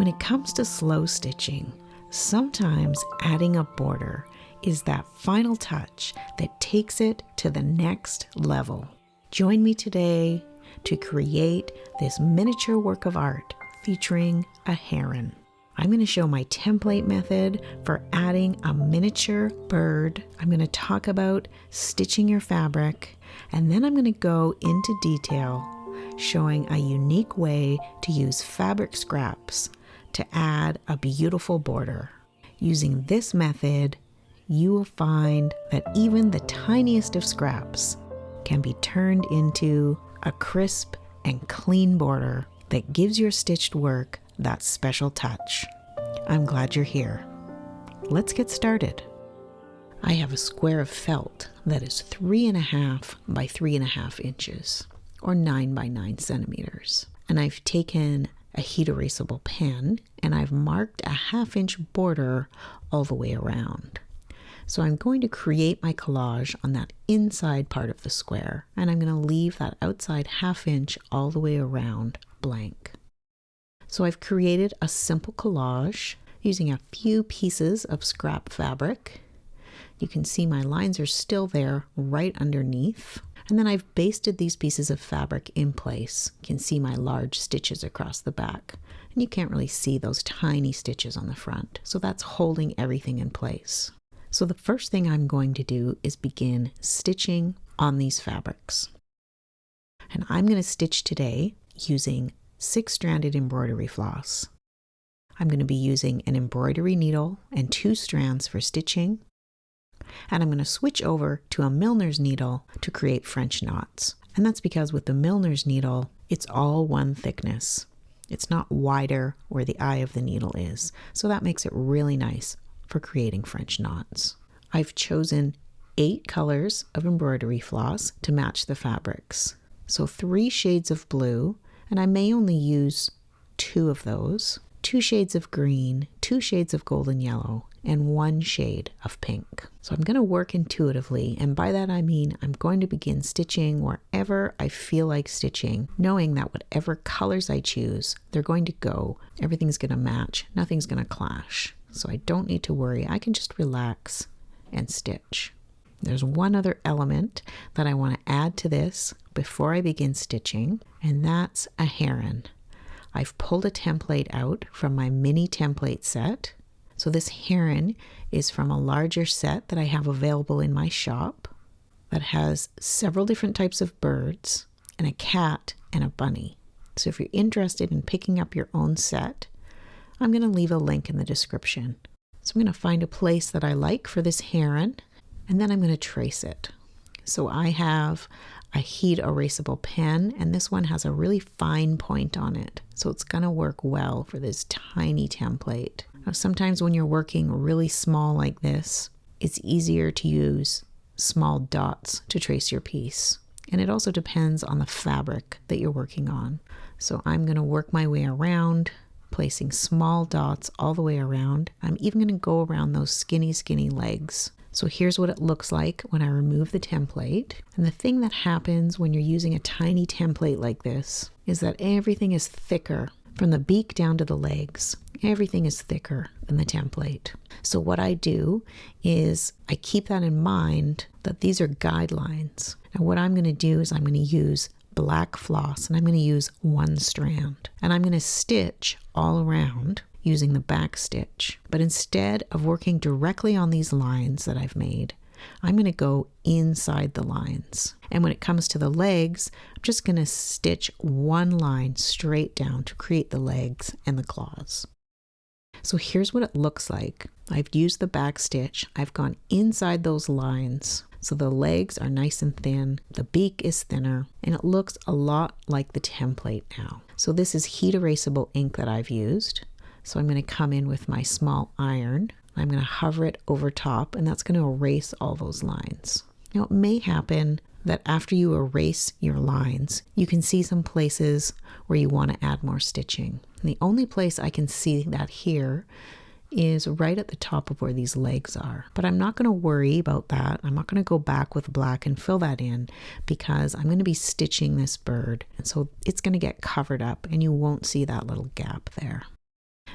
When it comes to slow stitching, sometimes adding a border is that final touch that takes it to the next level. Join me today to create this miniature work of art featuring a heron. I'm going to show my template method for adding a miniature bird. I'm going to talk about stitching your fabric, and then I'm going to go into detail showing a unique way to use fabric scraps to add a beautiful border. Using this method, you will find that even the tiniest of scraps can be turned into a crisp and clean border that gives your stitched work that special touch. I'm glad you're here. Let's get started. I have a square of felt that is 3.5 by 3.5 inches, or 9 by 9 centimeters. And I've taken a heat erasable pen and I've marked a 1/2 inch border all the way around. So I'm going to create my collage on that inside part of the square, and I'm going to leave that outside 1/2 inch all the way around blank. So I've created a simple collage using a few pieces of scrap fabric. You can see my lines are still there right underneath. And then I've basted these pieces of fabric in place. You can see my large stitches across the back. And you can't really see those tiny stitches on the front. So that's holding everything in place. So the first thing I'm going to do is begin stitching on these fabrics. And I'm going to stitch today using 6-stranded embroidery floss. I'm going to be using an embroidery needle and 2 strands for stitching. And I'm going to switch over to a milliner's needle to create French knots. And that's because with the milliner's needle, it's all one thickness. It's not wider where the eye of the needle is. So that makes it really nice for creating French knots. I've chosen 8 colors of embroidery floss to match the fabrics. So 3 shades of blue, and I may only use 2 of those, 2 shades of green, 2 shades of golden yellow, and 1 shade of pink. So I'm going to work intuitively, and by that I mean I'm going to begin stitching wherever I feel like stitching, knowing that whatever colors I choose, they're going to go, everything's going to match, nothing's going to clash. So I don't need to worry, I can just relax and stitch. There's one other element that I want to add to this before I begin stitching, and that's a heron. I've pulled a template out from my mini template set. So this heron is from a larger set that I have available in my shop that has several different types of birds and a cat and a bunny. So if you're interested in picking up your own set, I'm going to leave a link in the description. So I'm going to find a place that I like for this heron, and then I'm going to trace it. So I have a heat erasable pen, and this one has a really fine point on it. So it's going to work well for this tiny template. Now, sometimes when you're working really small like this, it's easier to use small dots to trace your piece. And it also depends on the fabric that you're working on. So I'm going to work my way around, placing small dots all the way around. I'm even going to go around those skinny legs. So here's what it looks like when I remove the template. And the thing that happens when you're using a tiny template like this is that everything is thicker from the beak down to the legs. Everything is thicker than the template. So what I do is I keep that in mind that these are guidelines. And what I'm going to do is I'm going to use black floss, and I'm going to use 1 strand. And I'm going to stitch all around using the back stitch. But instead of working directly on these lines that I've made, I'm going to go inside the lines. And when it comes to the legs, I'm just going to stitch 1 line straight down to create the legs and the claws. So here's what it looks like. I've used the back stitch. I've gone inside those lines. So the legs are nice and thin, the beak is thinner, and it looks a lot like the template now. So this is heat erasable ink that I've used. So I'm going to come in with my small iron. I'm going to hover it over top, and that's going to erase all those lines. Now it may happen that after you erase your lines, you can see some places where you want to add more stitching. And the only place I can see that here is right at the top of where these legs are. But I'm not going to worry about that. I'm not going to go back with black and fill that in because I'm going to be stitching this bird. And so it's going to get covered up and you won't see that little gap there.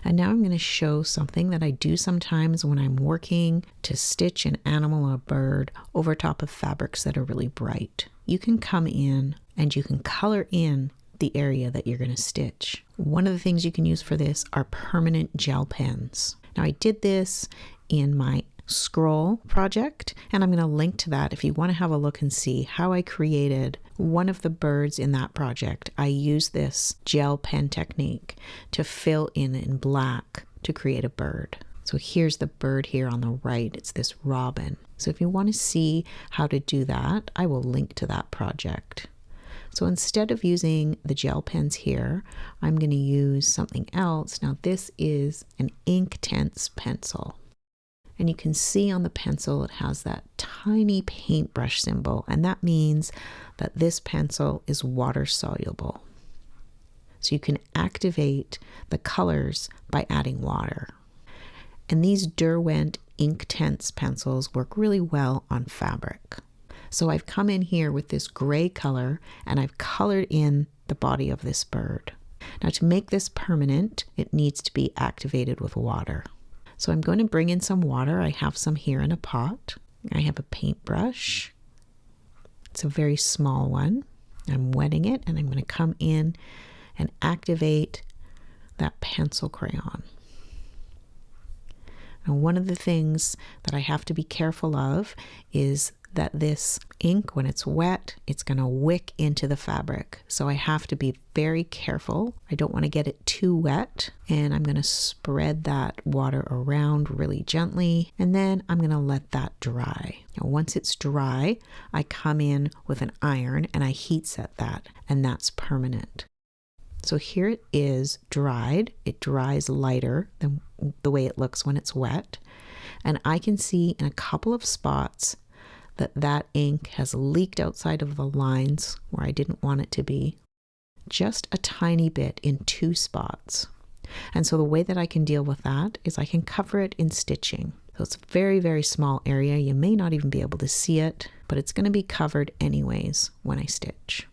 And now I'm going to show something that I do sometimes when I'm working to stitch an animal or a bird over top of fabrics that are really bright. You can come in and you can color in the area that you're going to stitch. One of the things you can use for this are permanent gel pens. Now I did this in my scroll project, and I'm going to link to that if you want to have a look and see how I created one of the birds in that project. I used this gel pen technique to fill in black to create a bird. So here's the bird here on the right. It's this robin. So if you want to see how to do that, I will link to that project. So instead of using the gel pens here, I'm going to use something else. Now this is an Inktense pencil. And you can see on the pencil it has that tiny paintbrush symbol, and that means that this pencil is water soluble. So you can activate the colors by adding water. And these Derwent Inktense pencils work really well on fabric. So I've come in here with this gray color and I've colored in the body of this bird. Now to make this permanent, it needs to be activated with water. So I'm going to bring in some water. I have some here in a pot. I have a paintbrush. It's a very small one. I'm wetting it and I'm going to come in and activate that pencil crayon. Now one of the things that I have to be careful of is that this ink, when it's wet, it's going to wick into the fabric. So I have to be very careful. I don't want to get it too wet. And I'm going to spread that water around really gently. And then I'm going to let that dry. Now, once it's dry, I come in with an iron and I heat set that. And that's permanent. So here it is dried. It dries lighter than the way it looks when it's wet. And I can see in a couple of spots that ink has leaked outside of the lines where I didn't want it to be, just a tiny bit in 2 spots. And so the way that I can deal with that is I can cover it in stitching. So it's a very, very small area. You may not even be able to see it, but it's going to be covered anyways when I stitch.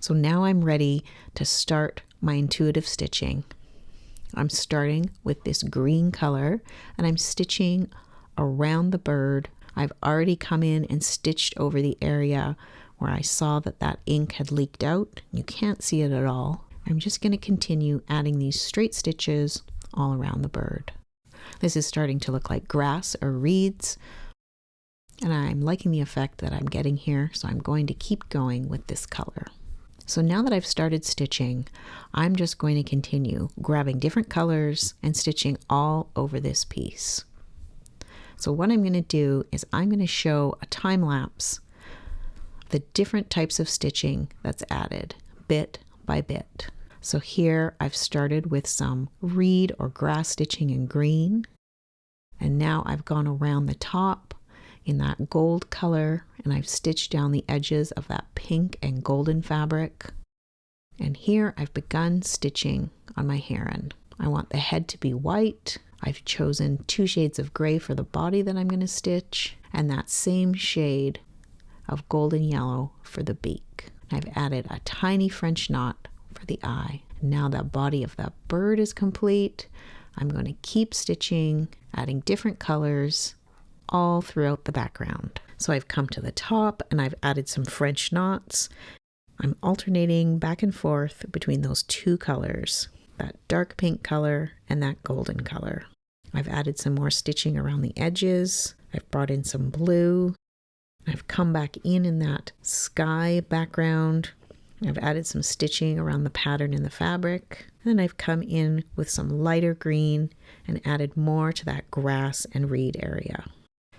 So now I'm ready to start my intuitive stitching. I'm starting with this green color and I'm stitching around the bird. I've already come in and stitched over the area where I saw that ink had leaked out. You can't see it at all. I'm just going to continue adding these straight stitches all around the bird. This is starting to look like grass or reeds, and I'm liking the effect that I'm getting here, so I'm going to keep going with this color. So now that I've started stitching, I'm just going to continue grabbing different colors and stitching all over this piece. So what I'm going to do is I'm going to show a time lapse of the different types of stitching that's added bit by bit. So here I've started with some reed or grass stitching in green, and now I've gone around the top in that gold color and I've stitched down the edges of that pink and golden fabric. And here I've begun stitching on my heron. I want the head to be white. I've chosen 2 shades of gray for the body that I'm going to stitch, and that same shade of golden yellow for the beak. I've added a tiny French knot for the eye. Now that body of that bird is complete, I'm going to keep stitching, adding different colors all throughout the background. So I've come to the top and I've added some French knots. I'm alternating back and forth between those 2 colors. That dark pink color and that golden color. I've added some more stitching around the edges. I've brought in some blue. I've come back in that sky background. I've added some stitching around the pattern in the fabric. And then I've come in with some lighter green and added more to that grass and reed area.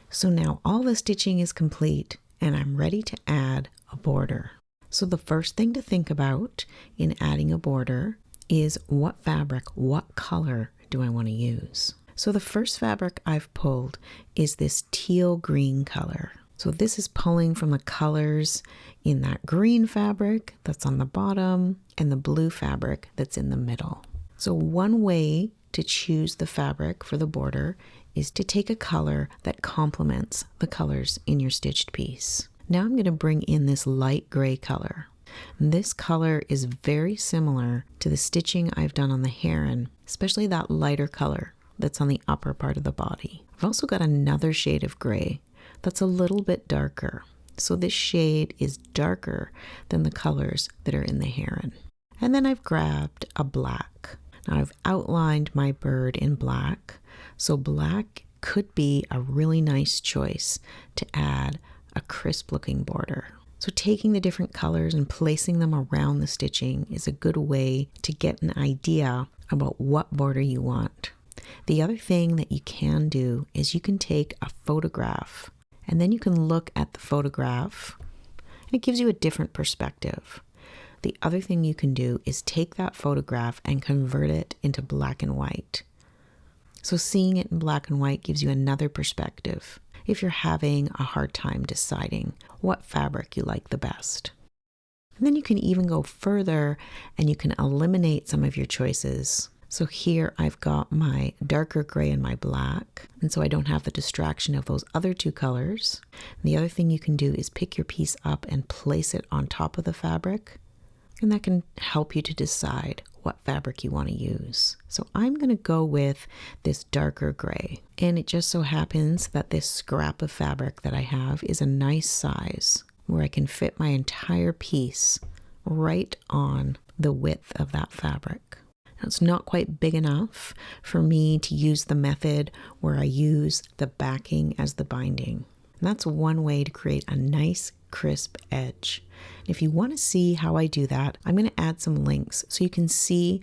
So now all the stitching is complete and I'm ready to add a border. So the first thing to think about in adding a border is what fabric, what color do I want to use? So the first fabric I've pulled is this teal green color. So this is pulling from the colors in that green fabric that's on the bottom and the blue fabric that's in the middle. So one way to choose the fabric for the border is to take a color that complements the colors in your stitched piece. Now I'm going to bring in this light gray color. This color is very similar to the stitching I've done on the heron, especially that lighter color that's on the upper part of the body. I've also got another shade of gray that's a little bit darker. So this shade is darker than the colors that are in the Heron. And then I've grabbed a black. Now I've outlined my bird in black, so black could be a really nice choice to add a crisp looking border. So taking the different colors and placing them around the stitching is a good way to get an idea about what border you want. The other thing that you can do is you can take a photograph and then you can look at the photograph and it gives you a different perspective. The other thing you can do is take that photograph and convert it into black and white. So seeing it in black and white gives you another perspective if you're having a hard time deciding what fabric you like the best. And then you can even go further and you can eliminate some of your choices. So here I've got my darker gray and my black, and so I don't have the distraction of those other two colors. And the other thing you can do is pick your piece up and place it on top of the fabric, and that can help you to decide what fabric you want to use. So I'm going to go with this darker gray, and it just so happens that this scrap of fabric that I have is a nice size where I can fit my entire piece right on the width of that fabric. Now, it's not quite big enough for me to use the method where I use the backing as the binding. And that's one way to create a nice crisp edge. If you want to see how I do that, I'm going to add some links so you can see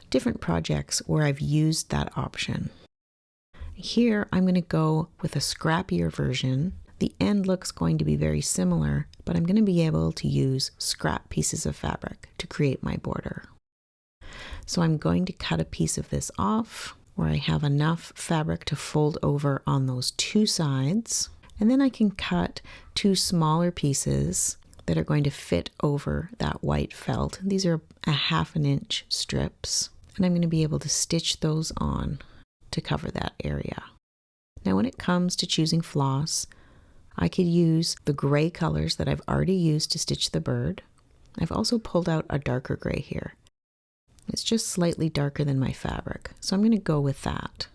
different projects where I've used that option. Here I'm going to go with a scrappier version. The end looks going to be very similar, but I'm going to be able to use scrap pieces of fabric to create my border. So I'm going to cut a piece of this off where I have enough fabric to fold over on those two sides. And then I can cut two smaller pieces that are going to fit over that white felt. These are a 1/2 inch strips, and I'm going to be able to stitch those on to cover that area. Now when it comes to choosing floss, I could use the gray colors that I've already used to stitch the bird. I've also pulled out a darker gray here. It's just slightly darker than my fabric, so I'm going to go with that.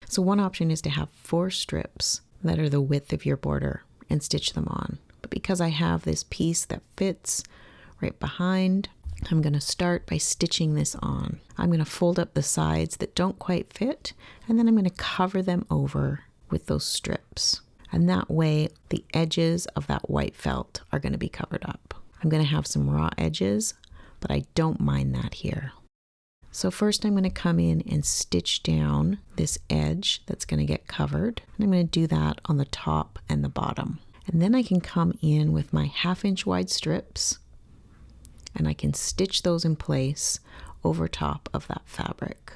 So one option is to have 4 strips that are the width of your border and stitch them on. But because I have this piece that fits right behind, I'm going to start by stitching this on. I'm going to fold up the sides that don't quite fit, and then I'm going to cover them over with those strips. And that way the edges of that white felt are going to be covered up. I'm going to have some raw edges, but I don't mind that here. So first I'm going to come in and stitch down this edge that's going to get covered. And I'm going to do that on the top and the bottom. And then I can come in with my 1/2 inch wide strips and I can stitch those in place over top of that fabric.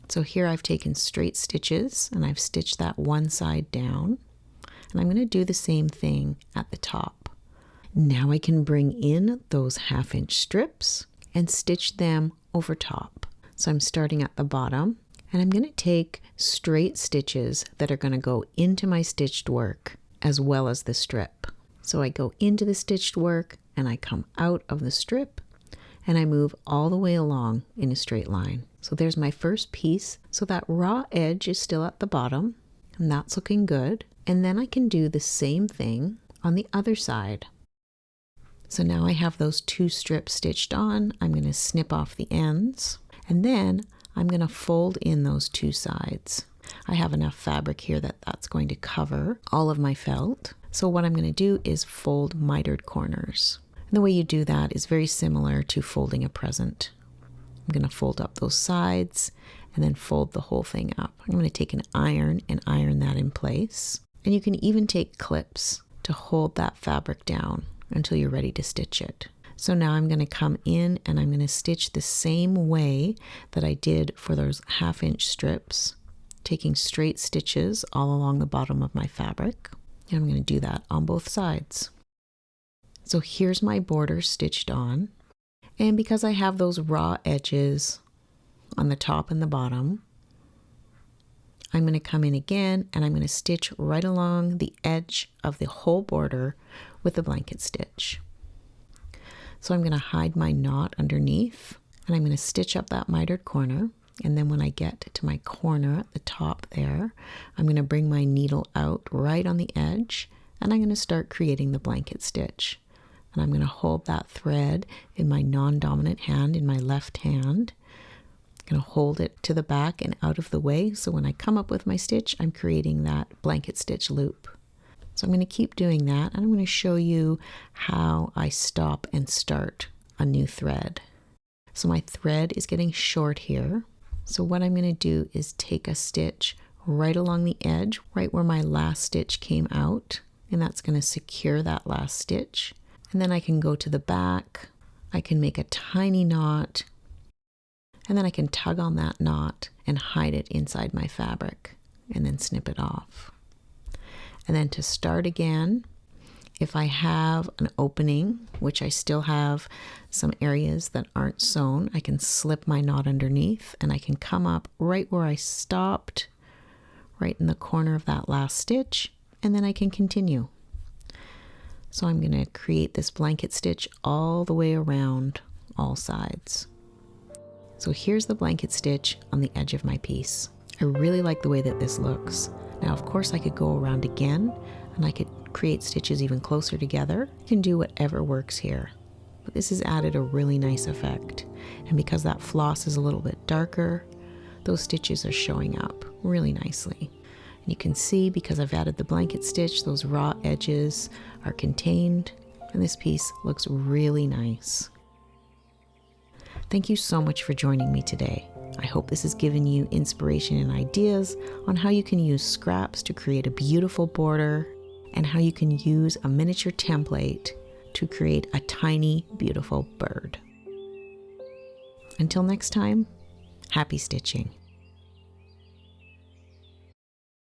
So here I've taken straight stitches and I've stitched that one side down. And I'm going to do the same thing at the top. Now I can bring in those 1/2 inch strips and stitch them over top. So I'm starting at the bottom and I'm going to take straight stitches that are going to go into my stitched work as well as the strip. So I go into the stitched work and I come out of the strip and I move all the way along in a straight line. So there's my first piece. So that raw edge is still at the bottom and that's looking good. And then I can do the same thing on the other side. So now I have those 2 strips stitched on. I'm going to snip off the ends and then I'm going to fold in those 2 sides. I have enough fabric here that that's going to cover all of my felt. So what I'm going to do is fold mitered corners. And the way you do that is very similar to folding a present. I'm going to fold up those sides and then fold the whole thing up. I'm going to take an iron and iron that in place. And you can even take clips to hold that fabric down until you're ready to stitch it. So now I'm going to come in and I'm going to stitch the same way that I did for those 1/2 inch strips, taking straight stitches all along the bottom of my fabric. And I'm going to do that on both sides. So here's my border stitched on. And because I have those raw edges on the top and the bottom, I'm going to come in again and I'm going to stitch right along the edge of the whole border with a blanket stitch. So I'm going to hide my knot underneath and I'm going to stitch up that mitered corner And then when I get to my corner at the top there, I'm going to bring my needle out right on the edge, and I'm going to start creating the blanket stitch. And I'm going to hold that thread in my non-dominant hand, in my left hand. I'm going to hold it to the back and out of the way, so when I come up with my stitch, I'm creating that blanket stitch loop. So I'm going to keep doing that, and I'm going to show you how I stop and start a new thread. So my thread is getting short here. So what I'm going to do is take a stitch right along the edge, right where my last stitch came out, and that's going to secure that last stitch. And then I can go to the back, I can make a tiny knot, and then I can tug on that knot and hide it inside my fabric, and then snip it off. And then to start again, if I have an opening, which I still have some areas that aren't sewn, I can slip my knot underneath and I can come up right where I stopped, right in the corner of that last stitch, and then I can continue. So I'm going to create this blanket stitch all the way around all sides. So here's the blanket stitch on the edge of my piece. I really like the way that this looks. Now, of course, I could go around again and I could create stitches even closer together. You can do whatever works here. But this has added a really nice effect. And because that floss is a little bit darker, those stitches are showing up really nicely. And you can see, because I've added the blanket stitch, those raw edges are contained, and this piece looks really nice. Thank you so much for joining me today. I hope this has given you inspiration and ideas on how you can use scraps to create a beautiful border, and how you can use a miniature template to create a tiny, beautiful bird. Until next time, happy stitching.